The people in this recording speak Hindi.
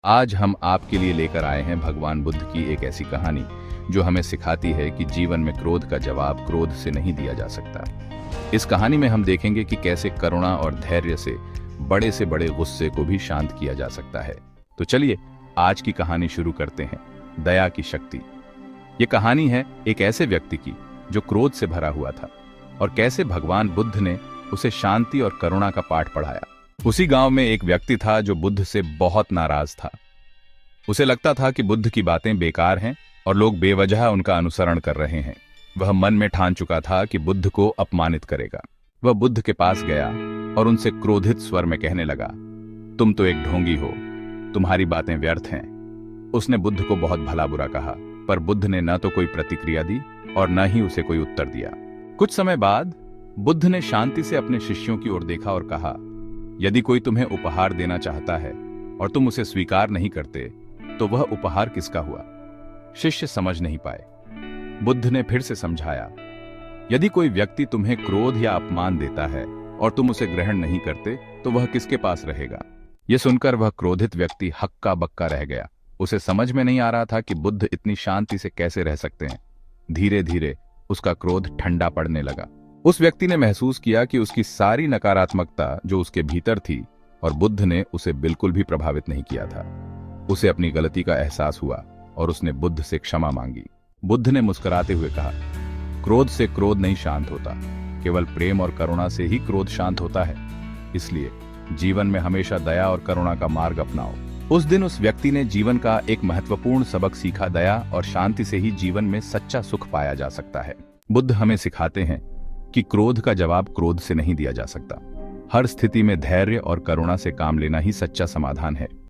आज हम आपके लिए लेकर आए हैं भगवान बुद्ध की एक ऐसी कहानी जो हमें सिखाती है कि जीवन में क्रोध का जवाब क्रोध से नहीं दिया जा सकता। इस कहानी में हम देखेंगे कि कैसे करुणा और धैर्य से बड़े गुस्से को भी शांत किया जा सकता है। तो चलिए आज की कहानी शुरू करते हैं। दया की शक्ति। ये कहानी है एक ऐसे व्यक्ति की जो क्रोध से भरा हुआ था और कैसे भगवान बुद्ध ने उसे शांति और करुणा का पाठ पढ़ाया। उसी गांव में एक व्यक्ति था जो बुद्ध से बहुत नाराज था। उसे लगता था कि बुद्ध की बातें बेकार हैं और लोग बेवजह उनका अनुसरण कर रहे हैं। वह मन में ठान चुका था कि बुद्ध को अपमानित करेगा। वह बुद्ध के पास गया और उनसे क्रोधित स्वर में कहने लगा, तुम तो एक ढोंगी हो, तुम्हारी बातें व्यर्थ हैं। उसने बुद्ध को बहुत भला बुरा कहा, पर बुद्ध ने न तो कोई प्रतिक्रिया दी और न ही उसे कोई उत्तर दिया। कुछ समय बाद बुद्ध ने शांति से अपने शिष्यों की ओर देखा और कहा, यदि कोई तुम्हें उपहार देना चाहता है और तुम उसे स्वीकार नहीं करते तो वह उपहार किसका हुआ? शिष्य समझ नहीं पाए। बुद्ध ने फिर से समझाया, यदि कोई व्यक्ति तुम्हें क्रोध या अपमान देता है और तुम उसे ग्रहण नहीं करते तो वह किसके पास रहेगा? यह सुनकर वह क्रोधित व्यक्ति हक्का बक्का रह गया। उसे समझ में नहीं आ रहा था कि बुद्ध इतनी शांति से कैसे रह सकते हैं। धीरे धीरे उसका क्रोध ठंडा पड़ने लगा। उस व्यक्ति ने महसूस किया कि उसकी सारी नकारात्मकता जो उसके भीतर थी और बुद्ध ने उसे बिल्कुल भी प्रभावित नहीं किया था। उसे अपनी गलती का एहसास हुआ और उसने बुद्ध से क्षमा मांगी। बुद्ध ने मुस्कुराते हुए कहा, क्रोध से क्रोध नहीं शांत होता, केवल प्रेम और करुणा से ही क्रोध शांत होता है। इसलिए जीवन में हमेशा दया और करुणा का मार्ग अपनाओ। उस दिन उस व्यक्ति ने जीवन का एक महत्वपूर्ण सबक सीखा। दया और शांति से ही जीवन में सच्चा सुख पाया जा सकता है। बुद्ध हमें सिखाते हैं कि क्रोध का जवाब क्रोध से नहीं दिया जा सकता। हर स्थिति में धैर्य और करुणा से काम लेना ही सच्चा समाधान है।